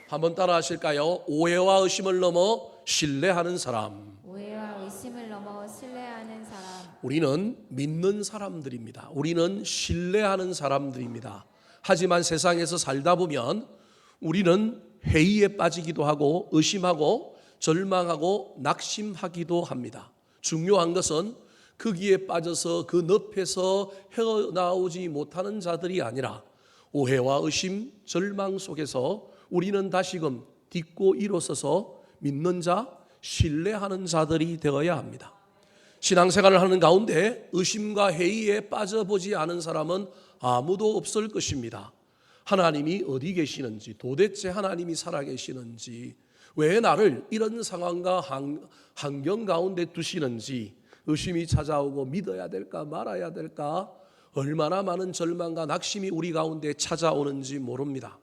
한번 따라 하실까요? 오해와 의심을 넘어 신뢰하는 사람. 오해와 의심을 넘어 신뢰하는 사람. 우리는 믿는 사람들입니다. 우리는 신뢰하는 사람들입니다. 하지만 세상에서 살다 보면 우리는 회의에 빠지기도 하고 의심하고 절망하고 낙심하기도 합니다. 중요한 것은 거기에 빠져서 그 늪에서 헤어나오지 못하는 자들이 아니라 오해와 의심, 절망 속에서 우리는 다시금 딛고 일어서서 믿는 자, 신뢰하는 자들이 되어야 합니다. 신앙생활을 하는 가운데 의심과 회의에 빠져보지 않은 사람은 아무도 없을 것입니다. 하나님이 어디 계시는지, 도대체 하나님이 살아계시는지, 왜 나를 이런 상황과 환경 가운데 두시는지 의심이 찾아오고 믿어야 될까 말아야 될까 얼마나 많은 절망과 낙심이 우리 가운데 찾아오는지 모릅니다.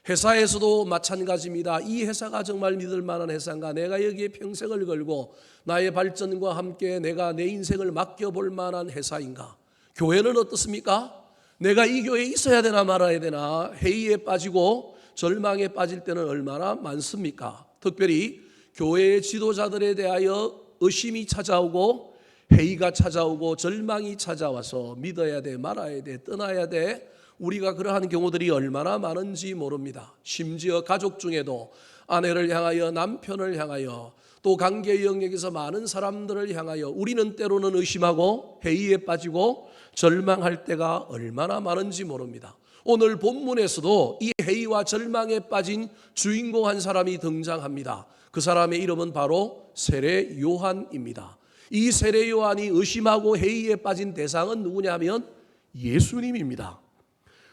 회사에서도 마찬가지입니다. 이 회사가 정말 믿을 만한 회사인가? 내가 여기에 평생을 걸고 나의 발전과 함께 내가 내 인생을 맡겨볼 만한 회사인가? 교회는 어떻습니까? 내가 이 교회에 있어야 되나 말아야 되나? 회의에 빠지고 절망에 빠질 때는 얼마나 많습니까? 특별히 교회의 지도자들에 대하여 의심이 찾아오고 회의가 찾아오고 절망이 찾아와서 믿어야 돼, 말아야 돼, 떠나야 돼. 우리가 그러한 경우들이 얼마나 많은지 모릅니다. 심지어 가족 중에도 아내를 향하여, 남편을 향하여, 또 관계 영역에서 많은 사람들을 향하여 우리는 때로는 의심하고 회의에 빠지고 절망할 때가 얼마나 많은지 모릅니다. 오늘 본문에서도 이 회의와 절망에 빠진 주인공 한 사람이 등장합니다. 그 사람의 이름은 바로 세례 요한입니다. 이 세례 요한이 의심하고 회의에 빠진 대상은 누구냐면 예수님입니다.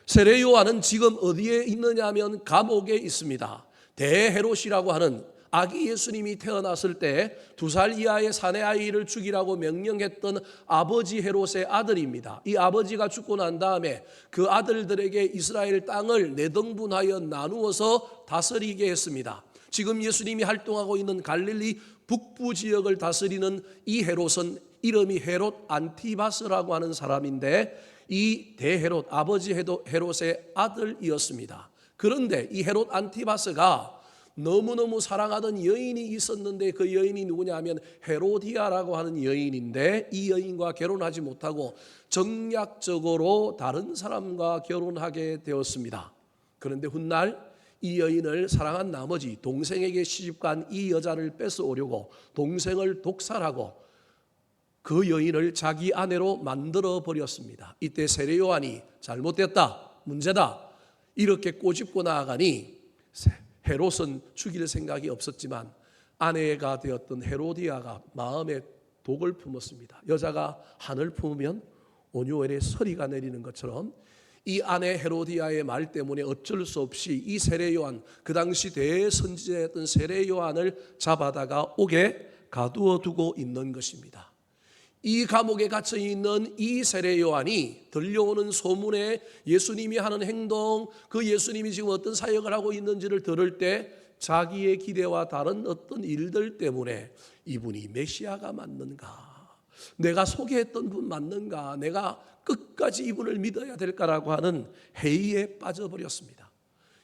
세례 요한은 지금 어디에 있느냐 하면 감옥에 있습니다. 대헤롯이라고 하는 아기 예수님이 태어났을 때 2살 이하의 사내 아이를 죽이라고 명령했던 아버지 헤롯의 아들입니다. 이 아버지가 죽고 난 다음에 그 아들들에게 이스라엘 땅을 4등분하여 나누어서 다스리게 했습니다. 지금 예수님이 활동하고 있는 갈릴리 북부 지역을 다스리는 이 헤롯은 이름이 헤롯 안티바스라고 하는 사람인데 이 대헤롯, 아버지 헤롯의 아들이었습니다. 그런데 이 헤롯 안티바스가 너무너무 사랑하던 여인이 있었는데 그 여인이 누구냐 하면 헤로디아라고 하는 여인인데 이 여인과 결혼하지 못하고 정략적으로 다른 사람과 결혼하게 되었습니다. 그런데 훗날 이 여인을 사랑한 나머지 동생에게 시집간 이 여자를 뺏어오려고 동생을 독살하고 그 여인을 자기 아내로 만들어 버렸습니다. 이때 세례 요한이 잘못됐다, 문제다 이렇게 꼬집고 나아가니 헤롯은 죽일 생각이 없었지만 아내가 되었던 헤로디아가 마음에 독을 품었습니다. 여자가 한을 품으면 온유월에 서리가 내리는 것처럼 이 아내 헤로디아의 말 때문에 어쩔 수 없이 이 세례 요한, 그 당시 대선지자였던 세례 요한을 잡아다가 옥에 가두어 두고 있는 것입니다. 이 감옥에 갇혀 있는 이 세례 요한이 들려오는 소문에 예수님이 하는 행동, 그 예수님이 지금 어떤 사역을 하고 있는지를 들을 때 자기의 기대와 다른 어떤 일들 때문에 이분이 메시아가 맞는가, 내가 소개했던 분 맞는가, 내가 끝까지 이분을 믿어야 될까라고 하는 회의에 빠져버렸습니다.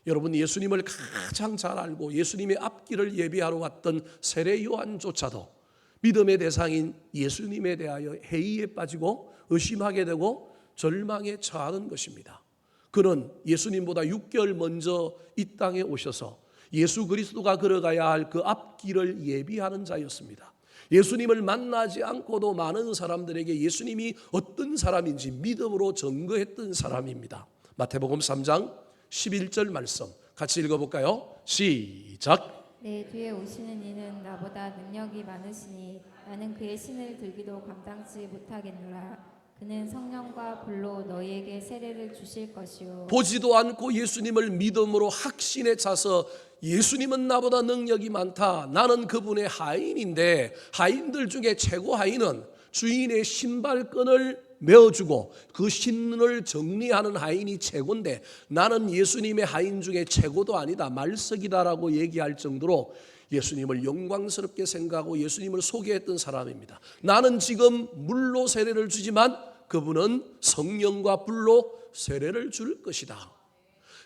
여러분, 예수님을 가장 잘 알고 예수님의 앞길을 예비하러 왔던 세례 요한조차도 믿음의 대상인 예수님에 대하여 회의에 빠지고 의심하게 되고 절망에 처하는 것입니다. 그는 예수님보다 6개월 먼저 이 땅에 오셔서 예수 그리스도가 걸어가야 할 그 앞길을 예비하는 자였습니다. 예수님을 만나지 않고도 많은 사람들에게 예수님이 어떤 사람인지 믿음으로 증거했던 사람입니다. 마태복음 3장 11절 말씀 같이 읽어볼까요? 시작. 내 뒤에 오시는 이는 나보다 능력이 많으시니 나는 그의 신을 들기도 감당치 못하겠노라. 그는 성령과 불로 너희에게 세례를 주실 것이요. 보지도 않고 예수님을 믿음으로 확신에 차서 예수님은 나보다 능력이 많다, 나는 그분의 하인인데 하인들 중에 최고 하인은 주인의 신발끈을 메어주고 그 신을 정리하는 하인이 최고인데 나는 예수님의 하인 중에 최고도 아니다, 말석이다라고 얘기할 정도로 예수님을 영광스럽게 생각하고 예수님을 소개했던 사람입니다. 나는 지금 물로 세례를 주지만 그분은 성령과 불로 세례를 줄 것이다.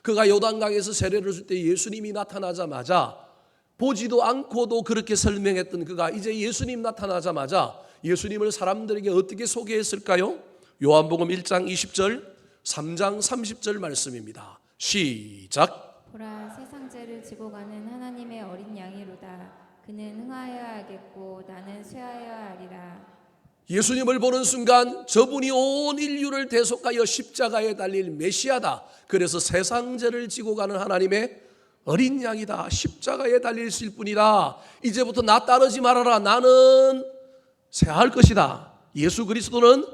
그가 요단강에서 세례를 줄 때 예수님이 나타나자마자 보지도 않고도 그렇게 설명했던 그가 이제 예수님 나타나자마자 예수님을 사람들에게 어떻게 소개했을까요? 요한복음 1장 20절, 3장 30절 말씀입니다. 시작. 보라, 세상 죄를 지고 가는 하나님의 어린 양이로다. 그는 흥하여야 하겠고 나는 쇠하여야 하리라. 예수님을 보는 순간 저분이 온 인류를 대속하여 십자가에 달릴 메시아다. 그래서 세상 죄를 지고 가는 하나님의 어린 양이다. 십자가에 달리실 분이다. 이제부터 나 따르지 말아라. 나는 쇠할 것이다. 예수 그리스도는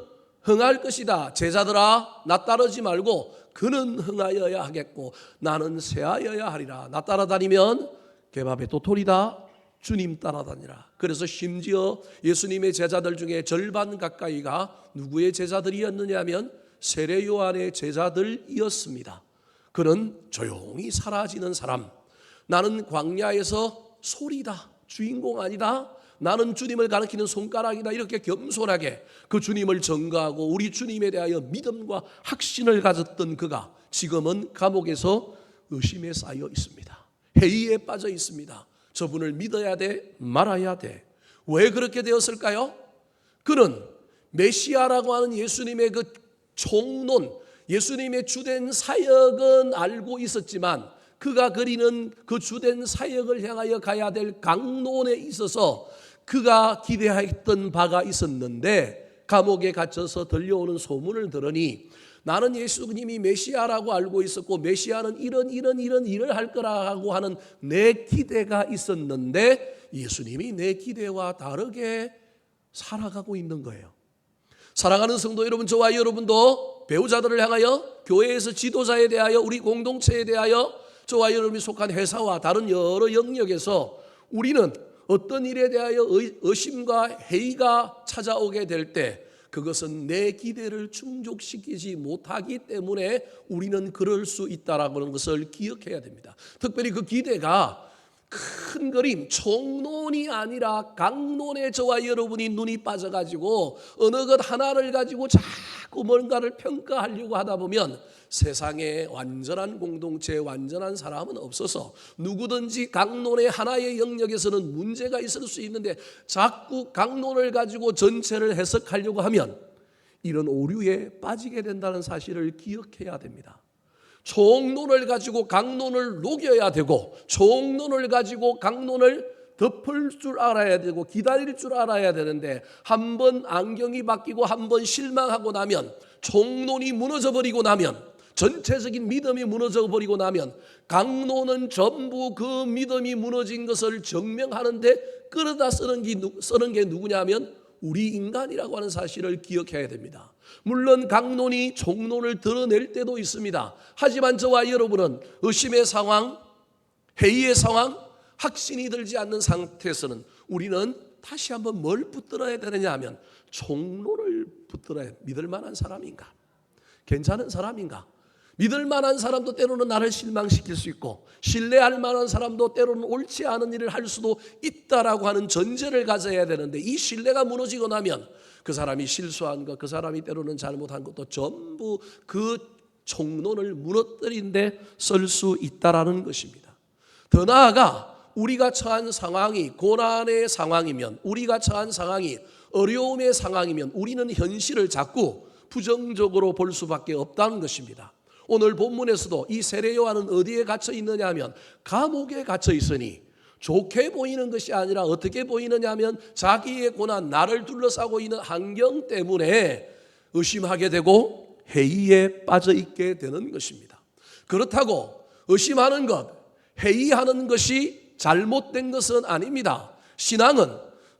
흥할 것이다. 제자들아, 나 따르지 말고 그는 흥하여야 하겠고 나는 쇠하여야 하리라. 나 따라다니면 개밥에 도토리다. 주님 따라다니라. 그래서 심지어 예수님의 제자들 중에 절반 가까이가 누구의 제자들이었느냐 하면 세례 요한의 제자들이었습니다. 그는 조용히 사라지는 사람. 나는 광야에서 소리다. 주인공 아니다. 나는 주님을 가리키는 손가락이다. 이렇게 겸손하게 그 주님을 전가하고 우리 주님에 대하여 믿음과 확신을 가졌던 그가 지금은 감옥에서 의심에 쌓여 있습니다. 회의에 빠져 있습니다. 저분을 믿어야 돼? 말아야 돼? 왜 그렇게 되었을까요? 그는 메시아라고 하는 예수님의 그 총론, 예수님의 주된 사역은 알고 있었지만 그가 그리는 그 주된 사역을 향하여 가야 될 강론에 있어서 그가 기대했던 바가 있었는데 감옥에 갇혀서 들려오는 소문을 들으니 나는 예수님이 메시아라고 알고 있었고 메시아는 이런 일을 할 거라고 하는 내 기대가 있었는데 예수님이 내 기대와 다르게 살아가고 있는 거예요. 사랑하는 성도 여러분, 저와 여러분도 배우자들을 향하여 교회에서 지도자에 대하여 우리 공동체에 대하여 저와 여러분이 속한 회사와 다른 여러 영역에서 우리는 어떤 일에 대하여 의심과 회의가 찾아오게 될 때 그것은 내 기대를 충족시키지 못하기 때문에 우리는 그럴 수 있다라고 하는 것을 기억해야 됩니다. 특별히 그 기대가 큰 그림, 총론이 아니라 강론에 저와 여러분이 눈이 빠져가지고 어느 것 하나를 가지고 자꾸 뭔가를 평가하려고 하다 보면 세상에 완전한 공동체, 완전한 사람은 없어서 누구든지 강론의 하나의 영역에서는 문제가 있을 수 있는데 자꾸 강론을 가지고 전체를 해석하려고 하면 이런 오류에 빠지게 된다는 사실을 기억해야 됩니다. 총론을 가지고 강론을 녹여야 되고 총론을 가지고 강론을 덮을 줄 알아야 되고 기다릴 줄 알아야 되는데 한 번 안경이 바뀌고 한 번 실망하고 나면 총론이 무너져 버리고 나면 전체적인 믿음이 무너져 버리고 나면 강론은 전부 그 믿음이 무너진 것을 증명하는데 끌어다 쓰는 게 누구냐면 우리 인간이라고 하는 사실을 기억해야 됩니다. 물론 강론이 총론을 드러낼 때도 있습니다. 하지만 저와 여러분은 의심의 상황, 회의의 상황, 확신이 들지 않는 상태에서는 우리는 다시 한번 뭘 붙들어야 되느냐 하면 총론을 붙들어야 믿을 만한 사람인가? 괜찮은 사람인가? 믿을 만한 사람도 때로는 나를 실망시킬 수 있고 신뢰할 만한 사람도 때로는 옳지 않은 일을 할 수도 있다라고 하는 전제를 가져야 되는데 이 신뢰가 무너지고 나면 그 사람이 실수한 것, 그 사람이 때로는 잘못한 것도 전부 그 총론을 무너뜨린 데 쓸 수 있다라는 것입니다. 더 나아가 우리가 처한 상황이 고난의 상황이면 우리가 처한 상황이 어려움의 상황이면 우리는 현실을 자꾸 부정적으로 볼 수밖에 없다는 것입니다. 오늘 본문에서도 이 세례 요한은 어디에 갇혀 있느냐 하면 감옥에 갇혀 있으니 좋게 보이는 것이 아니라 어떻게 보이느냐 하면 자기의 고난, 나를 둘러싸고 있는 환경 때문에 의심하게 되고 회의에 빠져 있게 되는 것입니다. 그렇다고 의심하는 것, 회의하는 것이 잘못된 것은 아닙니다. 신앙은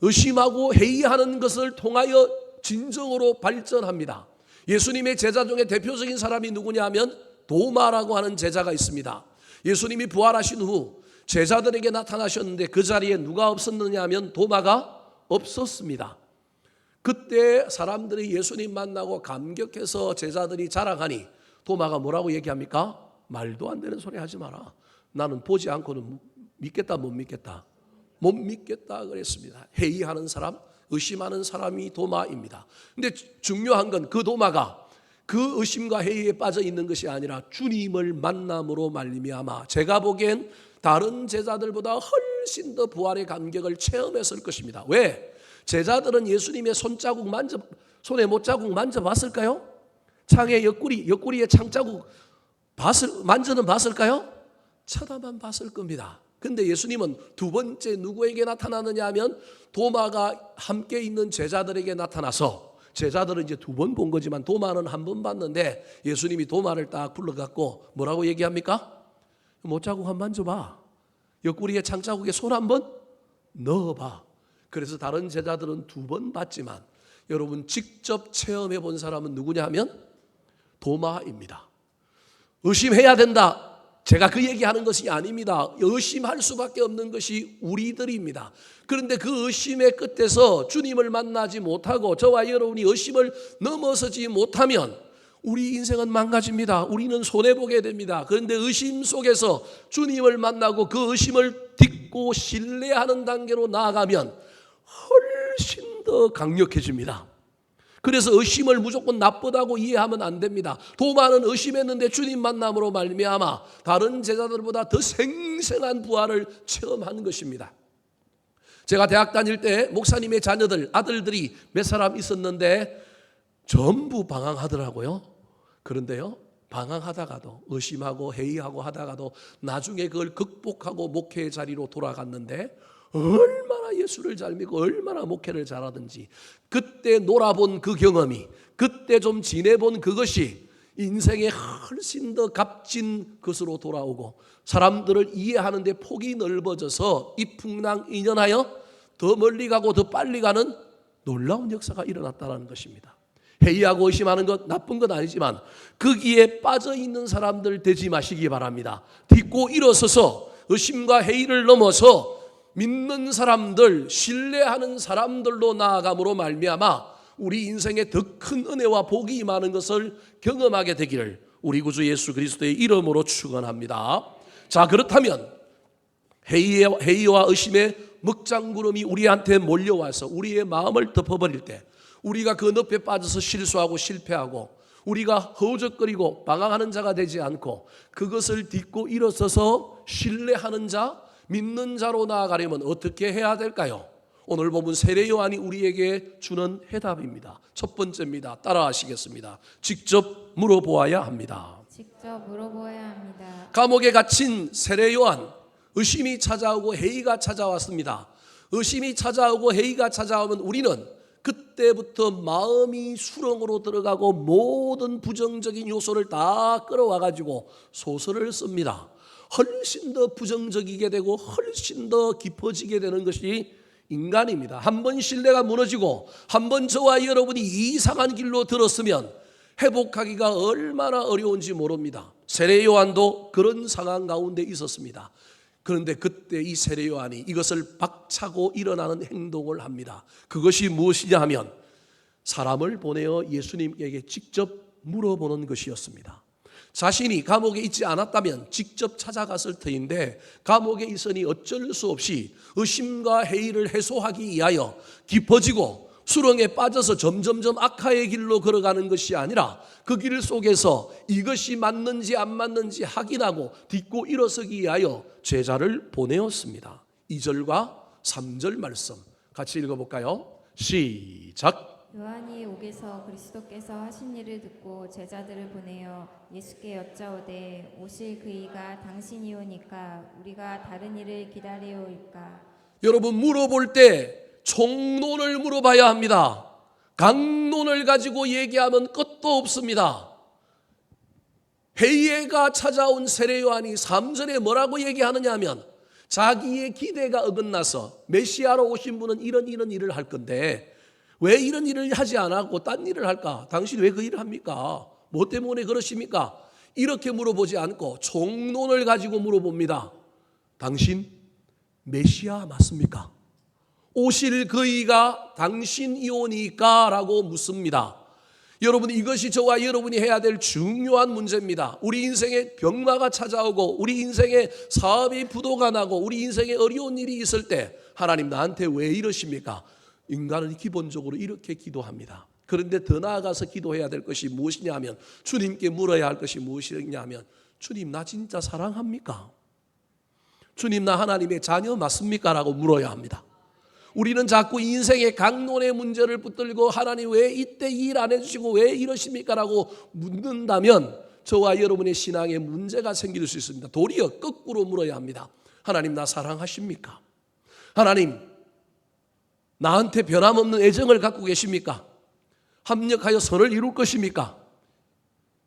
의심하고 회의하는 것을 통하여 진정으로 발전합니다. 예수님의 제자 중에 대표적인 사람이 누구냐 하면 도마라고 하는 제자가 있습니다. 예수님이 부활하신 후 제자들에게 나타나셨는데 그 자리에 누가 없었느냐 하면 도마가 없었습니다. 그때 사람들이 예수님 만나고 감격해서 제자들이 자랑하니 도마가 뭐라고 얘기합니까? 말도 안 되는 소리 하지 마라. 나는 보지 않고는 믿겠다 못 믿겠다? 못 믿겠다 그랬습니다. 회의하는 사람, 의심하는 사람이 도마입니다. 근데 중요한 건 그 도마가 그 의심과 회의에 빠져 있는 것이 아니라 주님을 만남으로 말미암아 제가 보기엔 다른 제자들보다 훨씬 더 부활의 감격을 체험했을 것입니다. 왜? 제자들은 예수님의 손에 못자국 만져봤을까요? 창의 옆구리에 창자국 만져는 봤을까요? 쳐다만 봤을 겁니다. 근데 예수님은 두 번째 누구에게 나타나느냐 하면 도마가 함께 있는 제자들에게 나타나서, 제자들은 이제 두 번 본 거지만 도마는 한 번 봤는데 예수님이 도마를 딱 불러갖고 뭐라고 얘기합니까? 못자국 한번 만져봐. 옆구리에 창자국에 손 한번 넣어봐. 그래서 다른 제자들은 두 번 봤지만 여러분 직접 체험해 본 사람은 누구냐 하면 도마입니다. 의심해야 된다. 제가 그 얘기하는 것이 아닙니다. 의심할 수밖에 없는 것이 우리들입니다. 그런데 그 의심의 끝에서 주님을 만나지 못하고 저와 여러분이 의심을 넘어서지 못하면 우리 인생은 망가집니다. 우리는 손해보게 됩니다. 그런데 의심 속에서 주님을 만나고 그 의심을 딛고 신뢰하는 단계로 나아가면 훨씬 더 강력해집니다. 그래서 의심을 무조건 나쁘다고 이해하면 안 됩니다. 도마는 의심했는데 주님 만남으로 말미암아 다른 제자들보다 더 생생한 부활을 체험한 것입니다. 제가 대학 다닐 때 목사님의 아들들이 몇 사람 있었는데 전부 방황하더라고요. 그런데요, 방황하다가도 의심하고 회의하고 하다가도 나중에 그걸 극복하고 목회의 자리로 돌아갔는데 얼마나 예수를 잘 믿고 얼마나 목회를 잘하든지 그때 놀아본 그 경험이, 그때 좀 지내본 그것이 인생에 훨씬 더 값진 것으로 돌아오고 사람들을 이해하는 데 폭이 넓어져서 이풍랑인연하여 더 멀리 가고 더 빨리 가는 놀라운 역사가 일어났다는 것입니다. 회의하고 의심하는 것 나쁜 건 아니지만 거기에 빠져 있는 사람들 되지 마시기 바랍니다. 딛고 일어서서 의심과 회의를 넘어서 믿는 사람들, 신뢰하는 사람들로 나아감으로 말미암아 우리 인생에 더 큰 은혜와 복이 임하는 것을 경험하게 되기를 우리 구주 예수 그리스도의 이름으로 축원합니다. 자, 그렇다면 회의와 의심의 먹장구름이 우리한테 몰려와서 우리의 마음을 덮어버릴 때 우리가 그 늪에 빠져서 실수하고 실패하고 우리가 허우적거리고 방황하는 자가 되지 않고 그것을 딛고 일어서서 신뢰하는 자, 믿는 자로 나아가려면 어떻게 해야 될까요? 오늘 본문 세례 요한이 우리에게 주는 해답입니다. 첫 번째입니다. 따라하시겠습니다. 직접 물어보아야 합니다. 직접 물어보아야 합니다. 감옥에 갇힌 세례 요한, 의심이 찾아오고 회의가 찾아왔습니다. 의심이 찾아오고 회의가 찾아오면 우리는 그때부터 마음이 수렁으로 들어가고 모든 부정적인 요소를 다 끌어와 가지고 소설을 씁니다. 훨씬 더 부정적이게 되고 훨씬 더 깊어지게 되는 것이 인간입니다. 한번 신뢰가 무너지고 한번 저와 여러분이 이상한 길로 들었으면 회복하기가 얼마나 어려운지 모릅니다. 세례 요한도 그런 상황 가운데 있었습니다. 그런데 그때 이 세례 요한이 이것을 박차고 일어나는 행동을 합니다. 그것이 무엇이냐 하면 사람을 보내어 예수님에게 직접 물어보는 것이었습니다. 자신이 감옥에 있지 않았다면 직접 찾아갔을 터인데 감옥에 있으니 어쩔 수 없이 의심과 회의를 해소하기 위하여 깊어지고 수렁에 빠져서 점점점 악화의 길로 걸어가는 것이 아니라 그 길 속에서 이것이 맞는지 안 맞는지 확인하고 딛고 일어서기 위하여 제자를 보내었습니다. 2절과 3절 말씀 같이 읽어볼까요? 시작. 요한이 옥에서 그리스도께서 하신 일을 듣고 제자들을 보내어 예수께 여짜오되 오실 그이가 당신이오니까 우리가 다른 일을 기다리오이까. 여러분, 물어볼 때 총론을 물어봐야 합니다. 강론을 가지고 얘기하면 끝도 없습니다. 회의가 찾아온 세례 요한이 3절에 뭐라고 얘기하느냐 하면 자기의 기대가 어긋나서 메시아로 오신 분은 이런 일을 할 건데 왜 이런 일을 하지 않고 딴 일을 할까? 당신 왜 그 일을 합니까? 뭐 때문에 그러십니까? 이렇게 물어보지 않고 총론을 가지고 물어봅니다. 당신 메시아 맞습니까? 오실 그이가 당신이오니까 라고 묻습니다. 여러분, 이것이 저와 여러분이 해야 될 중요한 문제입니다. 우리 인생에 병마가 찾아오고 우리 인생에 사업이 부도가 나고 우리 인생에 어려운 일이 있을 때 하나님 나한테 왜 이러십니까? 인간은 기본적으로 이렇게 기도합니다. 그런데 더 나아가서 기도해야 될 것이 무엇이냐 하면, 주님께 물어야 할 것이 무엇이냐 하면, 주님 나 진짜 사랑합니까? 주님 나 하나님의 자녀 맞습니까? 라고 물어야 합니다. 우리는 자꾸 인생의 강론의 문제를 붙들고 하나님 왜 이때 일 안 해주시고 왜 이러십니까? 라고 묻는다면 저와 여러분의 신앙에 문제가 생길 수 있습니다. 도리어 거꾸로 물어야 합니다. 하나님 나 사랑하십니까? 하나님 나한테 변함없는 애정을 갖고 계십니까? 합력하여 선을 이룰 것입니까?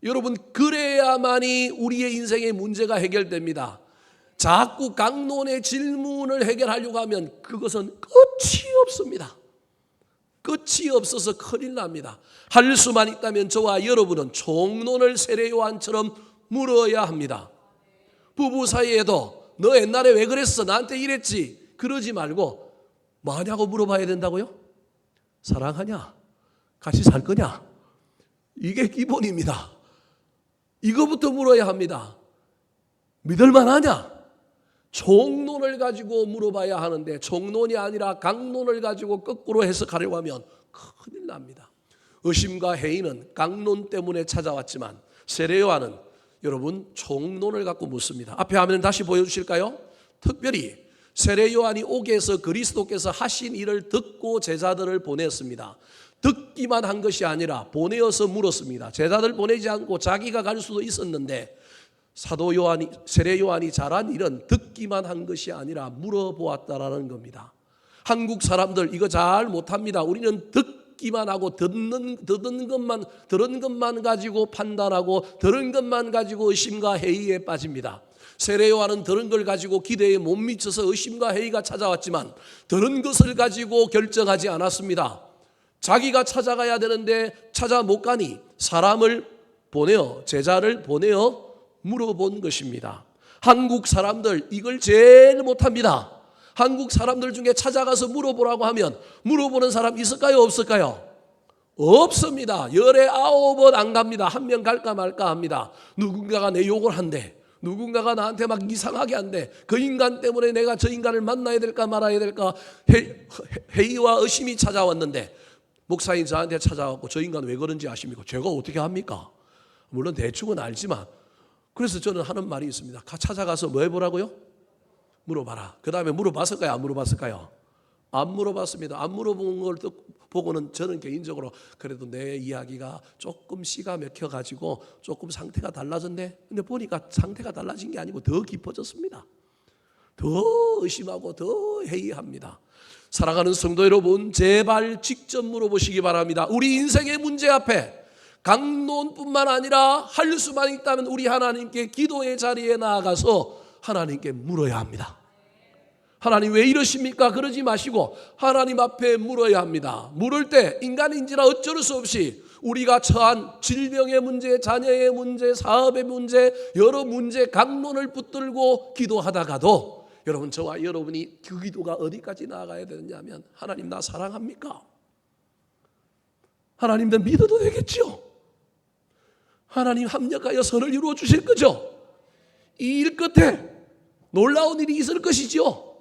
여러분 그래야만이 우리의 인생의 문제가 해결됩니다. 자꾸 강론의 질문을 해결하려고 하면 그것은 끝이 없습니다. 끝이 없어서 큰일 납니다. 할 수만 있다면 저와 여러분은 총론을 세례 요한처럼 물어야 합니다. 부부 사이에도 너 옛날에 왜 그랬어? 나한테 이랬지? 그러지 말고 뭐하냐고 물어봐야 된다고요? 사랑하냐? 같이 살 거냐? 이게 기본입니다. 이거부터 물어야 합니다. 믿을만 하냐? 총론을 가지고 물어봐야 하는데 총론이 아니라 강론을 가지고 거꾸로 해석하려고 하면 큰일 납니다. 의심과 회의는 강론 때문에 찾아왔지만 세례 요한은 여러분 총론을 갖고 묻습니다. 앞에 화면 다시 보여주실까요? 특별히 세례 요한이 옥에서 그리스도께서 하신 일을 듣고 제자들을 보냈습니다. 듣기만 한 것이 아니라 보내어서 물었습니다. 제자들 보내지 않고 자기가 갈 수도 있었는데 사도 요한이, 세례 요한이 잘한 일은 듣기만 한 것이 아니라 물어보았다라는 겁니다. 한국 사람들 이거 잘 못합니다. 우리는 듣기만 하고 들은 것만 가지고 판단하고 들은 것만 가지고 의심과 회의에 빠집니다. 세례 요한은 들은 걸 가지고 기대에 못 미쳐서 의심과 회의가 찾아왔지만 들은 것을 가지고 결정하지 않았습니다. 자기가 찾아가야 되는데 찾아 못 가니 사람을 보내어 제자를 보내어 물어본 것입니다. 한국 사람들 이걸 제일 못합니다. 한국 사람들 중에 찾아가서 물어보라고 하면 물어보는 사람 있을까요? 없을까요? 없습니다. 열에 9번 안 갑니다. 한 명 갈까 말까 합니다. 누군가가 내 욕을 한대. 누군가가 나한테 막 이상하게 한대. 그 인간 때문에 내가 저 인간을 만나야 될까 말아야 될까 회의와 의심이 찾아왔는데 목사님 저한테 찾아왔고 저 인간 왜 그런지 아십니까? 제가 어떻게 합니까? 물론 대충은 알지만 그래서 저는 하는 말이 있습니다. 찾아가서 뭐 해보라고요? 물어봐라. 그 다음에 물어봤을까요? 안 물어봤을까요? 안 물어봤습니다. 안 물어본 걸 보고는 저는 개인적으로 그래도 내 이야기가 조금 씨가 맥혀가지고 조금 상태가 달라졌네. 근데 보니까 상태가 달라진 게 아니고 더 깊어졌습니다. 더 의심하고 더 회의합니다. 사랑하는 성도 여러분, 제발 직접 물어보시기 바랍니다. 우리 인생의 문제 앞에 강론뿐만 아니라 할 수만 있다면 우리 하나님께 기도의 자리에 나아가서 하나님께 물어야 합니다. 하나님 왜 이러십니까? 그러지 마시고 하나님 앞에 물어야 합니다. 물을 때 인간인지라 어쩔 수 없이 우리가 처한 질병의 문제, 자녀의 문제, 사업의 문제, 여러 문제 강론을 붙들고 기도하다가도 여러분 저와 여러분이 그 기도가 어디까지 나아가야 되느냐면 하나님 나 사랑합니까? 하나님 나 믿어도 되겠죠? 하나님 합력하여 선을 이루어 주실 거죠? 이 일 끝에 놀라운 일이 있을 것이죠?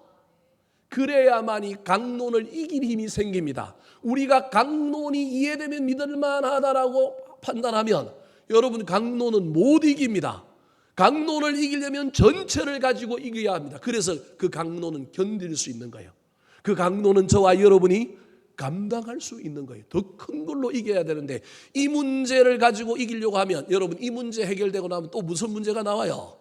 그래야만이 강론을 이길 힘이 생깁니다. 우리가 강론이 이해되면 믿을만하다라고 판단하면 여러분 강론은 못 이깁니다. 강론을 이기려면 전체를 가지고 이겨야 합니다. 그래서 그 강론은 견딜 수 있는 거예요. 그 강론은 저와 여러분이 감당할 수 있는 거예요. 더 큰 걸로 이겨야 되는데 이 문제를 가지고 이기려고 하면 여러분 이 문제 해결되고 나면 또 무슨 문제가 나와요?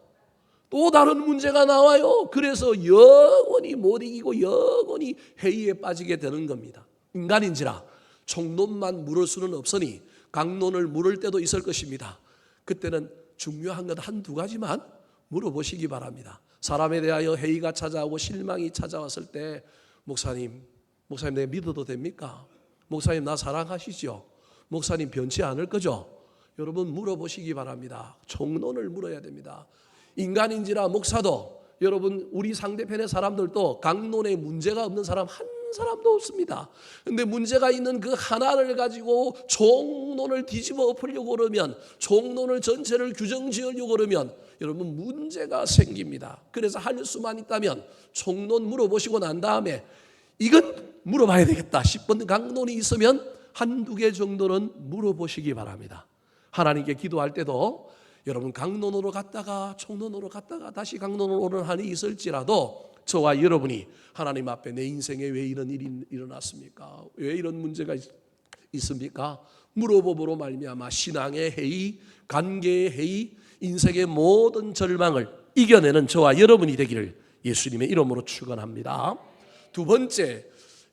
또 다른 문제가 나와요. 그래서 영원히 못 이기고 영원히 회의에 빠지게 되는 겁니다. 인간인지라 총론만 물을 수는 없으니 강론을 물을 때도 있을 것입니다. 그때는 중요한 건 한두 가지만 물어보시기 바랍니다. 사람에 대하여 회의가 찾아오고 실망이 찾아왔을 때 목사님 내가 믿어도 됩니까? 목사님 나 사랑하시죠? 목사님 변치 않을 거죠? 여러분 물어보시기 바랍니다. 총론을 물어야 됩니다. 인간인지라 목사도 여러분 우리 상대편의 사람들도 강론에 문제가 없는 사람 한 사람도 없습니다. 그런데 문제가 있는 그 하나를 가지고 총론을 뒤집어 엎으려고 그러면 총론을 전체를 규정 지으려고 그러면 여러분 문제가 생깁니다. 그래서 할 수만 있다면 총론 물어보시고 난 다음에 이건 물어봐야 되겠다 싶은 강론이 있으면 한두 개 정도는 물어보시기 바랍니다. 하나님께 기도할 때도 여러분 강론으로 갔다가 총론으로 갔다가 다시 강론으로 오는 한이 있을지라도 저와 여러분이 하나님 앞에 내 인생에 왜 이런 일이 일어났습니까? 왜 이런 문제가 있습니까? 물어봄으로 말미암아 신앙의 해이, 관계의 해이, 인생의 모든 절망을 이겨내는 저와 여러분이 되기를 예수님의 이름으로 축원합니다. 두 번째,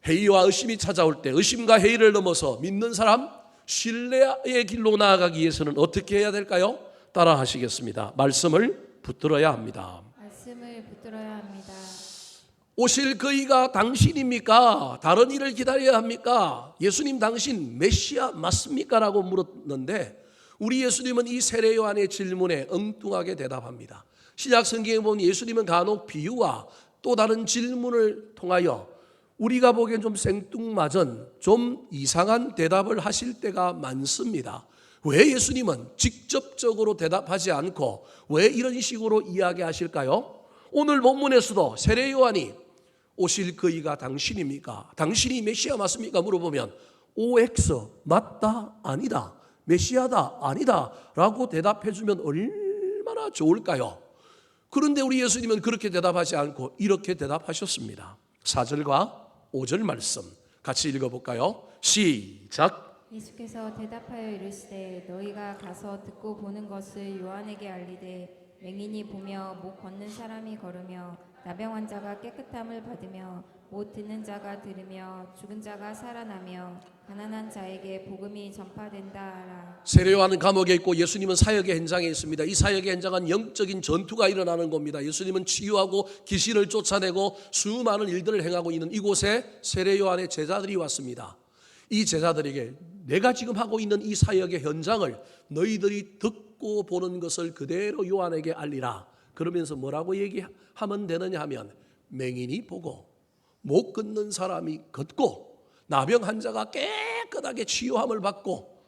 회의와 의심이 찾아올 때 의심과 회의를 넘어서 믿는 사람, 신뢰의 길로 나아가기 위해서는 어떻게 해야 될까요? 따라 하시겠습니다. 말씀을 붙들어야 합니다. 말씀을 붙들어야 합니다. 오실 그이가 당신입니까? 다른 일을 기다려야 합니까? 예수님 당신 메시아 맞습니까? 라고 물었는데 우리 예수님은 이 세례 요한의 질문에 엉뚱하게 대답합니다. 신약 성경에 보면 예수님은 간혹 비유와 또 다른 질문을 통하여 우리가 보기엔 좀 생뚱맞은 좀 이상한 대답을 하실 때가 많습니다. 왜 예수님은 직접적으로 대답하지 않고 왜 이런 식으로 이야기하실까요? 오늘 본문에서도 세례 요한이 오실 그이가 당신입니까? 당신이 메시아 맞습니까? 물어보면 OX 맞다 아니다 메시아다 아니다 라고 대답해 주면 얼마나 좋을까요? 그런데 우리 예수님은 그렇게 대답하지 않고 이렇게 대답하셨습니다. 4절과 5절 말씀 같이 읽어볼까요? 시작. 예수께서 대답하여 이르시되 너희가 가서 듣고 보는 것을 요한에게 알리되 맹인이 보며 못 걷는 사람이 걸으며 나병 환자가 깨끗함을 받으며 못 듣는 자가 들으며 죽은 자가 살아나며 가난한 자에게 복음이 전파된다 하라. 세례 요한은 감옥에 있고 예수님은 사역의 현장에 있습니다. 이 사역의 현장은 영적인 전투가 일어나는 겁니다. 예수님은 치유하고 귀신을 쫓아내고 수많은 일들을 행하고 있는 이곳에 세례 요한의 제자들이 왔습니다. 이 제자들에게 내가 지금 하고 있는 이 사역의 현장을 너희들이 듣고 보는 것을 그대로 요한에게 알리라. 그러면서 뭐라고 얘기하면 되느냐 하면 맹인이 보고 못 걷는 사람이 걷고 나병 환자가 깨끗하게 치유함을 받고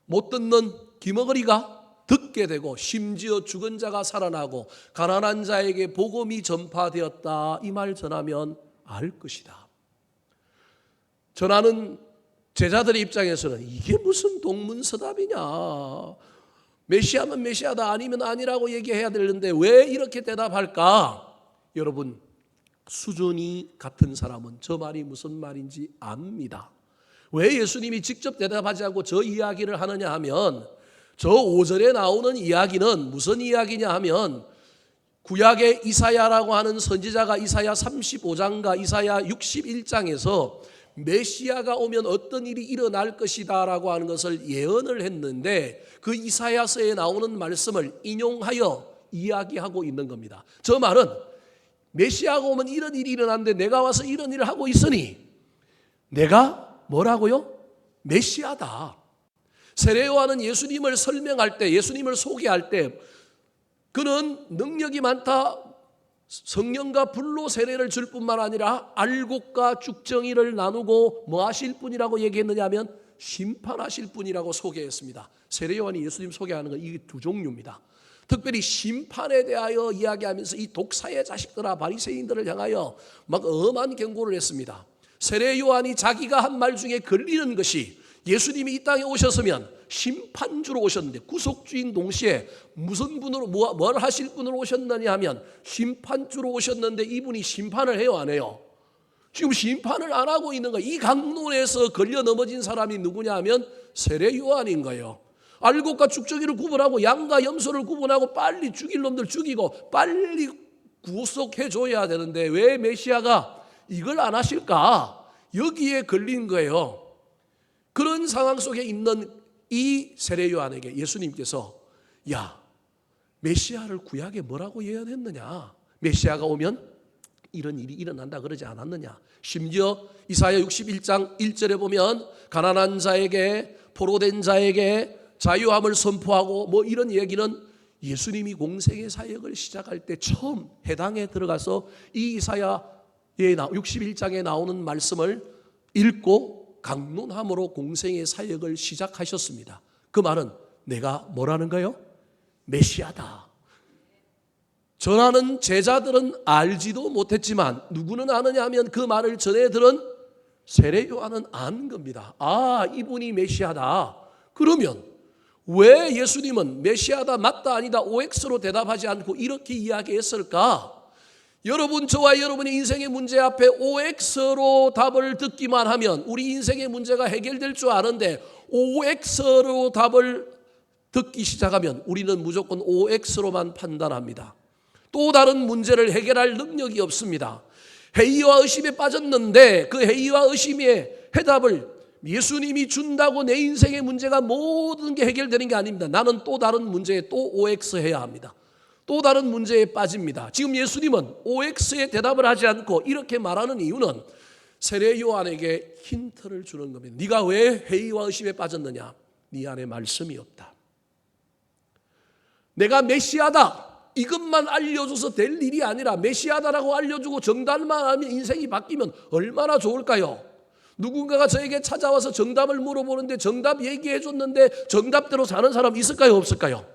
못 듣는 귀머거리가 듣게 되고 심지어 죽은 자가 살아나고 가난한 자에게 복음이 전파되었다. 이 말 전하면 알 것이다. 전하는 제자들의 입장에서는 이게 무슨 동문서답이냐. 메시아면 메시아다 아니면 아니라고 얘기해야 되는데 왜 이렇게 대답할까? 여러분 수준이 같은 사람은 저 말이 무슨 말인지 압니다. 왜 예수님이 직접 대답하지 않고 저 이야기를 하느냐 하면 저 5절에 나오는 이야기는 무슨 이야기냐 하면 구약의 이사야라고 하는 선지자가 이사야 35장과 이사야 61장에서 메시아가 오면 어떤 일이 일어날 것이다 라고 하는 것을 예언을 했는데 그 이사야서에 나오는 말씀을 인용하여 이야기하고 있는 겁니다. 저 말은 메시아가 오면 이런 일이 일어났는데 내가 와서 이런 일을 하고 있으니 내가 뭐라고요? 메시아다. 세례 요한은 예수님을 설명할 때 예수님을 소개할 때 그는 능력이 많다. 성령과 불로 세례를 줄 뿐만 아니라 알곡과 쭉정이를 나누고 뭐 하실 분이라고 얘기했느냐 하면 심판하실 분이라고 소개했습니다. 세례 요한이 예수님 소개하는 건 이 두 종류입니다. 특별히 심판에 대하여 이야기하면서 이 독사의 자식들아 바리새인들을 향하여 막 엄한 경고를 했습니다. 세례 요한이 자기가 한 말 중에 걸리는 것이 예수님이 이 땅에 오셨으면 심판주로 오셨는데 구속주인 동시에 무슨 분으로 뭘 하실 분으로 오셨느냐 하면 심판주로 오셨는데 이분이 심판을 해요 안 해요? 지금 심판을 안 하고 있는 거예요. 이 강론에서 걸려 넘어진 사람이 누구냐 하면 세례 요한인 거예요. 알곡과 쭉정이를 구분하고 양과 염소를 구분하고 빨리 죽일 놈들 죽이고 빨리 구속해 줘야 되는데 왜 메시아가 이걸 안 하실까? 여기에 걸린 거예요. 그런 상황 속에 있는 이 세례 요한에게 예수님께서 야 메시아를 구약에 뭐라고 예언했느냐? 메시아가 오면 이런 일이 일어난다 그러지 않았느냐? 심지어 이사야 61장 1절에 보면 가난한 자에게 포로된 자에게 자유함을 선포하고 뭐 이런 얘기는 예수님이 공생의 사역을 시작할 때 처음 해당에 들어가서 이 이사야의 61장에 나오는 말씀을 읽고 강론함으로 공생의 사역을 시작하셨습니다. 그 말은 내가 뭐라는 거예요? 메시아다. 전하는 제자들은 알지도 못했지만 누구는 아느냐 하면 그 말을 전해 들은 세례 요한은 아는 겁니다. 아, 이분이 메시아다. 그러면 왜 예수님은 메시아다, 맞다, 아니다, OX로 대답하지 않고 이렇게 이야기했을까? 여러분, 저와 여러분의 인생의 문제 앞에 OX로 답을 듣기만 하면 우리 인생의 문제가 해결될 줄 아는데 OX로 답을 듣기 시작하면 우리는 무조건 OX로만 판단합니다. 또 다른 문제를 해결할 능력이 없습니다. 회의와 의심에 빠졌는데 그 회의와 의심의 해답을 예수님이 준다고 내 인생의 문제가 모든 게 해결되는 게 아닙니다. 나는 또 다른 문제에 또 OX 해야 합니다. 또 다른 문제에 빠집니다. 지금 예수님은 OX에 대답을 하지 않고 이렇게 말하는 이유는 세례 요한에게 힌트를 주는 겁니다. 네가 왜 회의와 의심에 빠졌느냐? 네 안에 말씀이 없다. 내가 메시아다, 이것만 알려줘서 될 일이 아니라 메시아다라고 알려주고 정답만 하면 인생이 바뀌면 얼마나 좋을까요? 누군가가 저에게 찾아와서 정답을 물어보는데 정답 얘기해 줬는데 정답대로 사는 사람 있을까요, 없을까요?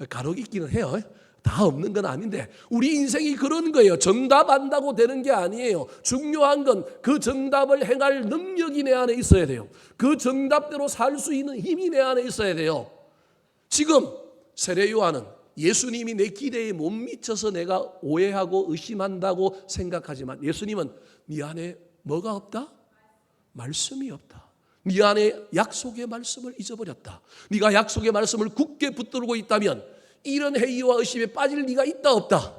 간혹 있기는 해요. 다 없는 건 아닌데 우리 인생이 그런 거예요. 정답 안다고 되는 게 아니에요. 중요한 건 그 정답을 행할 능력이 내 안에 있어야 돼요. 그 정답대로 살 수 있는 힘이 내 안에 있어야 돼요. 지금 세례 요한은 예수님이 내 기대에 못 미쳐서 내가 오해하고 의심한다고 생각하지만 예수님은 네 안에 뭐가 없다? 말씀이 없다. 네 안에 약속의 말씀을 잊어버렸다. 네가 약속의 말씀을 굳게 붙들고 있다면 이런 회의와 의심에 빠질 네가 있다, 없다?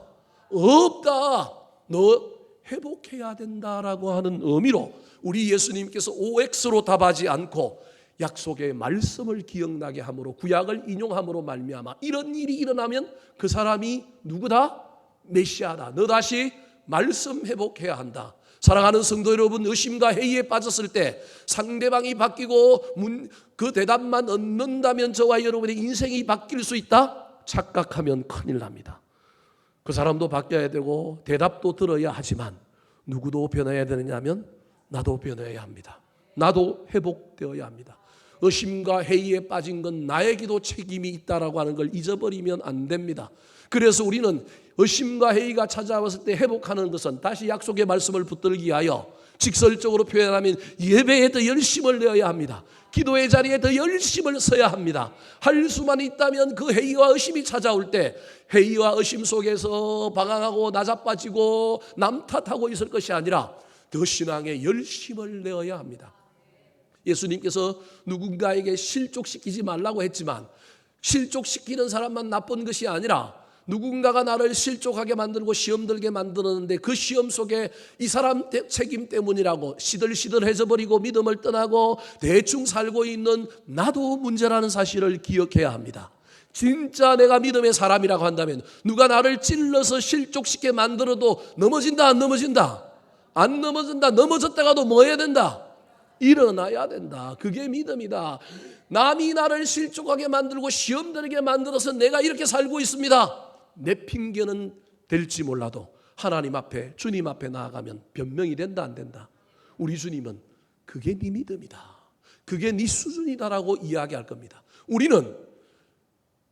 없다. 너 회복해야 된다라고 하는 의미로 우리 예수님께서 OX로 답하지 않고 약속의 말씀을 기억나게 함으로 구약을 인용함으로 말미암아 이런 일이 일어나면 그 사람이 누구다? 메시아다. 너 다시 말씀 회복해야 한다. 사랑하는 성도 여러분, 의심과 회의에 빠졌을 때 상대방이 바뀌고 그 대답만 얻는다면 저와 여러분의 인생이 바뀔 수 있다? 착각하면 큰일 납니다. 그 사람도 바뀌어야 되고 대답도 들어야 하지만 누구도 변해야 되느냐면 나도 변해야 합니다. 나도 회복되어야 합니다. 의심과 회의에 빠진 건 나에게도 책임이 있다라고 하는 걸 잊어버리면 안 됩니다. 그래서 우리는 의심과 회의가 찾아왔을 때 회복하는 것은 다시 약속의 말씀을 붙들기 위하여 직설적으로 표현하면 예배에 더 열심을 내어야 합니다. 기도의 자리에 더 열심을 써야 합니다. 할 수만 있다면 그 회의와 의심이 찾아올 때 회의와 의심 속에서 방황하고 나자빠지고 남 탓하고 있을 것이 아니라 더 신앙에 열심을 내어야 합니다. 예수님께서 누군가에게 실족시키지 말라고 했지만 실족시키는 사람만 나쁜 것이 아니라 누군가가 나를 실족하게 만들고 시험 들게 만들었는데 그 시험 속에 이 사람 책임 때문이라고 시들시들해져 버리고 믿음을 떠나고 대충 살고 있는 나도 문제라는 사실을 기억해야 합니다. 진짜 내가 믿음의 사람이라고 한다면 누가 나를 찔러서 실족시게 만들어도 넘어진다, 안 넘어진다? 안 넘어진다. 넘어졌다가도 뭐 해야 된다? 일어나야 된다. 그게 믿음이다. 남이 나를 실족하게 만들고 시험 들게 만들어서 내가 이렇게 살고 있습니다. 내 핑계는 될지 몰라도 하나님 앞에, 주님 앞에 나아가면 변명이 된다, 안 된다? 우리 주님은 그게 네 믿음이다, 그게 네 수준이다라고 이야기할 겁니다. 우리는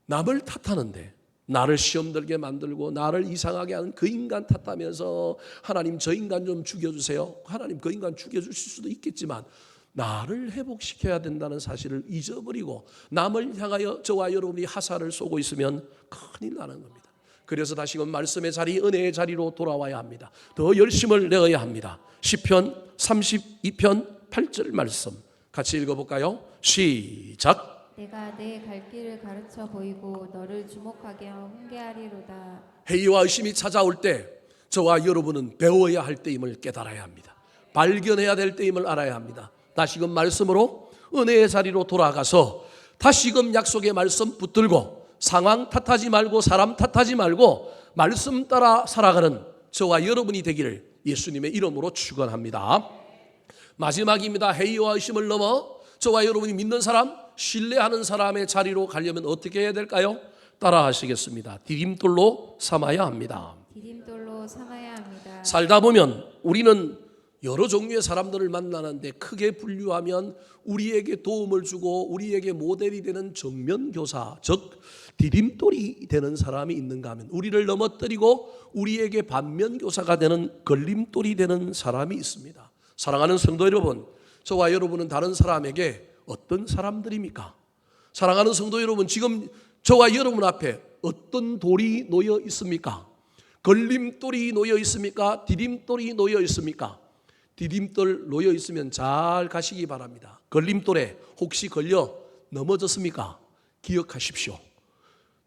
남을 탓하는데 나를 시험 들게 만들고 나를 이상하게 하는 그 인간 탓하면서 하나님 저 인간 좀 죽여주세요. 하나님 그 인간 죽여주실 수도 있겠지만 나를 회복시켜야 된다는 사실을 잊어버리고 남을 향하여 저와 여러분이 하사를 쏘고 있으면 큰일 나는 겁니다. 그래서 다시금 말씀의 자리, 은혜의 자리로 돌아와야 합니다. 더 열심을 내어야 합니다. 시편 32편 8절 말씀 같이 읽어볼까요? 시작. 내가 내 갈 길을 가르쳐 보이고 너를 주목하게 훈계하리로다. 회의와 의심이 찾아올 때 저와 여러분은 배워야 할 때임을 깨달아야 합니다. 발견해야 될 때임을 알아야 합니다. 다시금 말씀으로 은혜의 자리로 돌아가서 다시금 약속의 말씀 붙들고 상황 탓하지 말고 사람 탓하지 말고 말씀 따라 살아가는 저와 여러분이 되기를 예수님의 이름으로 축원합니다. 마지막입니다. 회의와 의심을 넘어 저와 여러분이 믿는 사람, 신뢰하는 사람의 자리로 가려면 어떻게 해야 될까요? 따라 하시겠습니다. 디딤돌로 삼아야 합니다. 디딤돌로 삼아야 합니다. 살다 보면 우리는 여러 종류의 사람들을 만나는데 크게 분류하면 우리에게 도움을 주고 우리에게 모델이 되는 정면교사, 즉 디딤돌이 되는 사람이 있는가 하면 우리를 넘어뜨리고 우리에게 반면교사가 되는 걸림돌이 되는 사람이 있습니다. 사랑하는 성도 여러분, 저와 여러분은 다른 사람에게 어떤 사람들입니까? 사랑하는 성도 여러분, 지금 저와 여러분 앞에 어떤 돌이 놓여 있습니까? 걸림돌이 놓여 있습니까? 디딤돌이 놓여 있습니까? 디딤돌 놓여 있으면 잘 가시기 바랍니다. 걸림돌에 혹시 걸려 넘어졌습니까? 기억하십시오.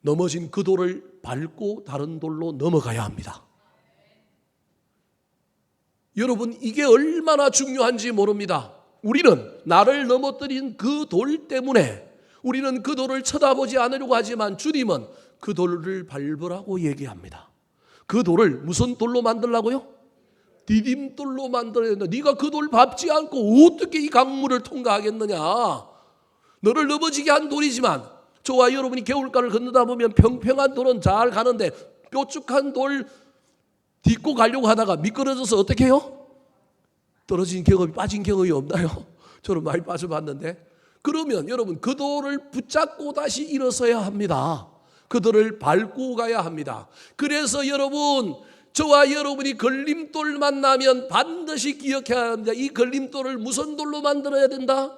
넘어진 그 돌을 밟고 다른 돌로 넘어가야 합니다. 여러분, 이게 얼마나 중요한지 모릅니다. 우리는 나를 넘어뜨린 그 돌 때문에 우리는 그 돌을 쳐다보지 않으려고 하지만 주님은 그 돌을 밟으라고 얘기합니다. 그 돌을 무슨 돌로 만들라고요? 디딤돌로 만들어야 된다. 네가 그 돌 밟지 않고 어떻게 이 강물을 통과하겠느냐. 너를 넘어지게 한 돌이지만 저와 여러분이 개울가를 건너다 보면 평평한 돌은 잘 가는데 뾰족한 돌 딛고 가려고 하다가 미끄러져서 어떻게 해요? 떨어진 경험이, 빠진 경험이 없나요? 저는 많이 빠져봤는데. 그러면 여러분 그 돌을 붙잡고 다시 일어서야 합니다. 그 돌을 밟고 가야 합니다. 그래서 여러분, 저와 여러분이 걸림돌 만나면 반드시 기억해야 합니다. 이 걸림돌을 무슨 돌로 만들어야 된다?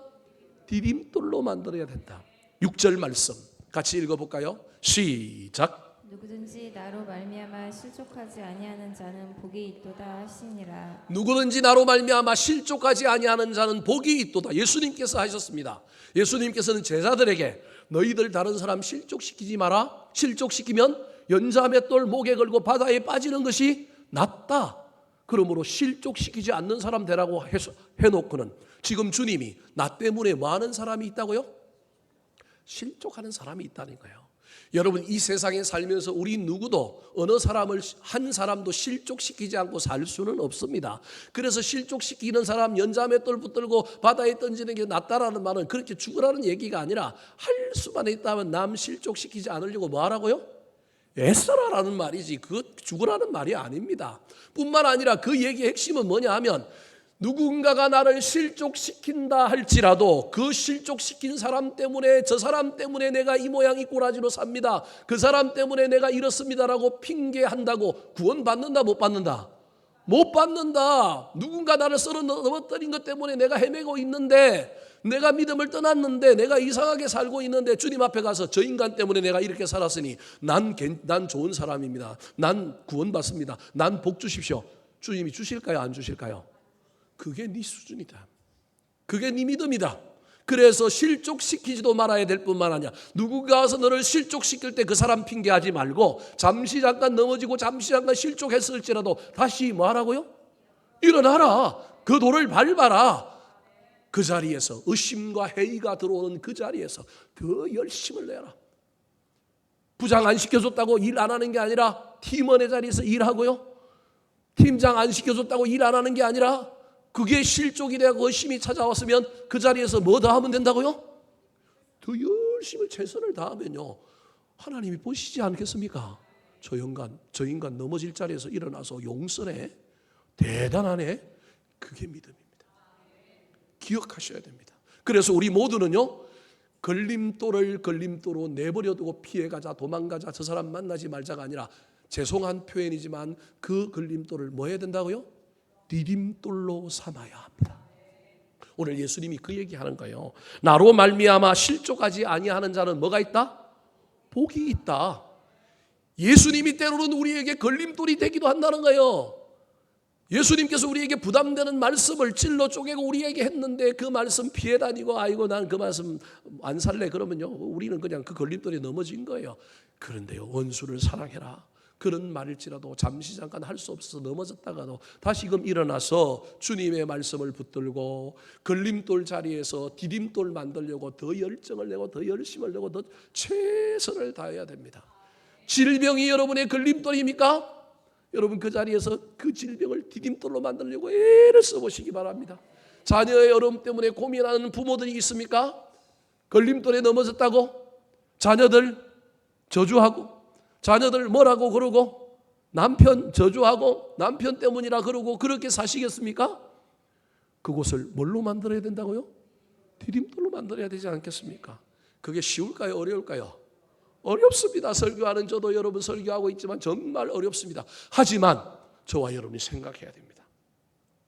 디딤돌로 만들어야 된다. 6절 말씀 같이 읽어볼까요? 시작. 누구든지 나로 말미암아 실족하지 아니하는 자는 복이 있도다 하시니라. 누구든지 나로 말미암아 실족하지 아니하는 자는 복이 있도다. 예수님께서 하셨습니다. 예수님께서는 제자들에게 너희들 다른 사람 실족시키지 마라. 실족시키면 연자맷돌 목에 걸고 바다에 빠지는 것이 낫다. 그러므로 실족시키지 않는 사람 되라고 해놓고는 지금 주님이 나 때문에 뭐 하는 사람이 있다고요? 실족하는 사람이 있다는 거예요. 여러분, 이 세상에 살면서 우리 누구도 어느 사람을 한 사람도 실족시키지 않고 살 수는 없습니다. 그래서 실족시키는 사람 연자맷돌 붙들고 바다에 던지는 게 낫다라는 말은 그렇게 죽으라는 얘기가 아니라 할 수만 있다면 남 실족시키지 않으려고 뭐 하라고요? 애써라라는 말이지 그 죽으라는 말이 아닙니다. 뿐만 아니라 그 얘기의 핵심은 뭐냐 하면 누군가가 나를 실족시킨다 할지라도 그 실족시킨 사람 때문에 저 사람 때문에 내가 이 모양 이 꼬라지로 삽니다. 그 사람 때문에 내가 이렇습니다라고 핑계한다고 구원받는다 못 받는다? 못 받는다. 누군가 나를 썰어 넘어뜨린 것 때문에 내가 헤매고 있는데 내가 믿음을 떠났는데 내가 이상하게 살고 있는데 주님 앞에 가서 저 인간 때문에 내가 이렇게 살았으니 난 좋은 사람입니다. 난 구원받습니다. 난 복 주십시오. 주님이 주실까요? 안 주실까요? 그게 네 수준이다. 그게 네 믿음이다. 그래서 실족시키지도 말아야 될 뿐만 아니라 누군가 와서 너를 실족시킬 때 그 사람 핑계하지 말고 잠시 잠깐 넘어지고 잠시 잠깐 실족했을지라도 다시 뭐 하라고요? 일어나라. 그 돌을 밟아라. 그 자리에서 의심과 회의가 들어오는 그 자리에서 더 열심을 내라. 부장 안 시켜줬다고 일 안 하는 게 아니라 팀원의 자리에서 일하고요. 팀장 안 시켜줬다고 일 안 하는 게 아니라 그게 실족이 되고 의심이 찾아왔으면 그 자리에서 뭐 더 하면 된다고요? 더 열심히 최선을 다하면요 하나님이 보시지 않겠습니까? 저 인간 넘어질 자리에서 일어나서 용서네. 대단하네. 그게 믿음입니다. 기억하셔야 됩니다. 그래서 우리 모두는요 걸림돌로 내버려두고 피해가자 도망가자 저 사람 만나지 말자가 아니라 죄송한 표현이지만 그 걸림돌을 뭐 해야 된다고요? 디딤돌로 삼아야 합니다. 오늘 예수님이 그 얘기하는 거예요. 나로 말미암아 실족하지 아니하는 자는 뭐가 있다? 복이 있다. 예수님이 때로는 우리에게 걸림돌이 되기도 한다는 거예요. 예수님께서 우리에게 부담되는 말씀을 찔러 쪼개고 우리에게 했는데 그 말씀 피해 다니고 아이고 난 그 말씀 안 살래 그러면요 우리는 그냥 그 걸림돌에 넘어진 거예요. 그런데요 원수를 사랑해라. 그런 말일지라도 잠시 잠깐 할 수 없어서 넘어졌다가도 다시금 일어나서 주님의 말씀을 붙들고 걸림돌 자리에서 디딤돌 만들려고 더 열정을 내고 더 열심을 내고 더 최선을 다해야 됩니다. 질병이 여러분의 걸림돌입니까? 여러분 그 자리에서 그 질병을 디딤돌로 만들려고 애를 써보시기 바랍니다. 자녀의 어려움 때문에 고민하는 부모들이 있습니까? 걸림돌에 넘어졌다고 자녀들 저주하고 자녀들 뭐라고 그러고 남편 저주하고 남편 때문이라 그러고 그렇게 사시겠습니까? 그곳을 뭘로 만들어야 된다고요? 디딤돌로 만들어야 되지 않겠습니까? 그게 쉬울까요? 어려울까요? 어렵습니다. 설교하는 저도 여러분 설교하고 있지만 정말 어렵습니다. 하지만 저와 여러분이 생각해야 됩니다.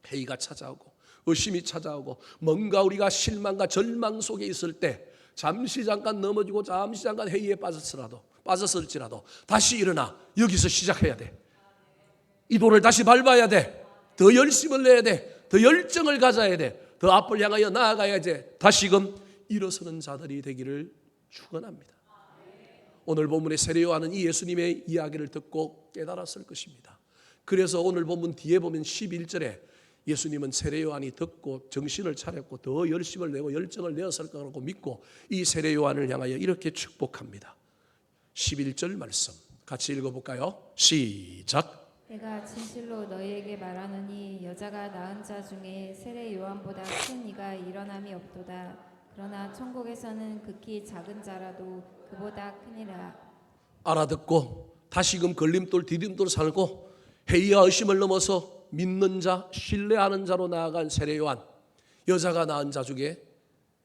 회의가 찾아오고 의심이 찾아오고 뭔가 우리가 실망과 절망 속에 있을 때 잠시 잠깐 넘어지고 잠시 잠깐 회의에 빠졌을지라도 다시 일어나 여기서 시작해야 돼. 이 돌을 다시 밟아야 돼. 더 열심을 내야 돼. 더 열정을 가져야 돼. 더 앞을 향하여 나아가야 돼. 다시금 일어서는 자들이 되기를 축원합니다. 오늘 본문의 세례요한은 이 예수님의 이야기를 듣고 깨달았을 것입니다. 그래서 오늘 본문 뒤에 보면 11절에 예수님은 세례요한이 듣고 정신을 차렸고 더 열심을 내고 열정을 내었을 거라고 믿고 이 세례요한을 향하여 이렇게 축복합니다. 11절 말씀 같이 읽어볼까요? 시작. 내가 진실로 너희에게 말하노니 여자가 낳은 자 중에 세례 요한보다 큰 이가 일어남이 없도다. 그러나 천국에서는 극히 작은 자라도 그보다 크니라. 알아듣고 다시금 걸림돌 디딤돌 살고 회의와 의심을 넘어서 믿는 자 신뢰하는 자로 나아간 세례요한. 여자가 낳은 자 중에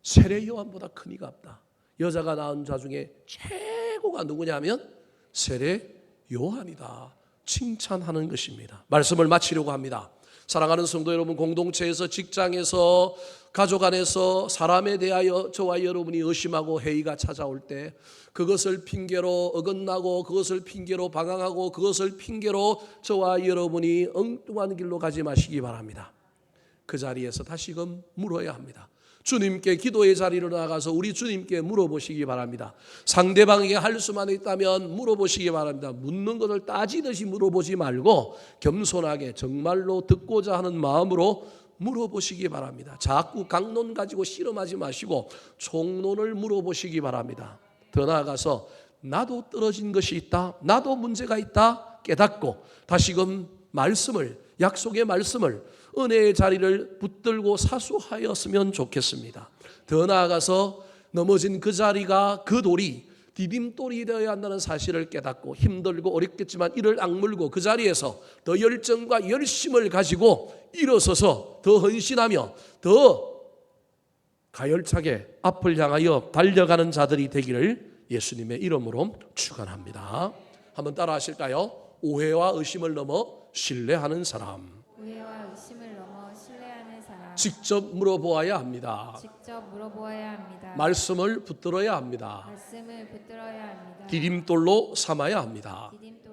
세례요한보다 큰 이가 없다. 여자가 낳은 자 중에 최고가 누구냐면 세례요한이다. 칭찬하는 것입니다. 말씀을 마치려고 합니다. 사랑하는 성도 여러분, 공동체에서 직장에서 가족 안에서 사람에 대하여 저와 여러분이 의심하고 회의가 찾아올 때 그것을 핑계로 어긋나고 그것을 핑계로 방황하고 그것을 핑계로 저와 여러분이 엉뚱한 길로 가지 마시기 바랍니다. 그 자리에서 다시금 물어야 합니다. 주님께 기도의 자리로 나가서 우리 주님께 물어보시기 바랍니다. 상대방에게 할 수만 있다면 물어보시기 바랍니다. 묻는 것을 따지듯이 물어보지 말고 겸손하게 정말로 듣고자 하는 마음으로 물어보시기 바랍니다. 자꾸 강론 가지고 씨름하지 마시고 총론을 물어보시기 바랍니다. 더 나아가서 나도 떨어진 것이 있다, 나도 문제가 있다 깨닫고 다시금 말씀을, 약속의 말씀을, 은혜의 자리를 붙들고 사수하였으면 좋겠습니다. 더 나아가서 넘어진 그 자리가, 그 돌이 디딤돌이 되어야 한다는 사실을 깨닫고 힘들고 어렵겠지만 이를 악물고 그 자리에서 더 열정과 열심을 가지고 일어서서 더 헌신하며 더 가열차게 앞을 향하여 달려가는 자들이 되기를 예수님의 이름으로 축원합니다. 한번 따라 하실까요? 오해와 의심을 넘어 신뢰하는 사람. 오해와 의심을 넘어 신뢰하는 사람. 직접 물어보아야 합니다. 직접 물어보아야 합니다. 말씀을 붙들어야 합니다. 말씀을 붙들어야 합니다. 디딤돌로 삼아야 합니다. 디딤돌로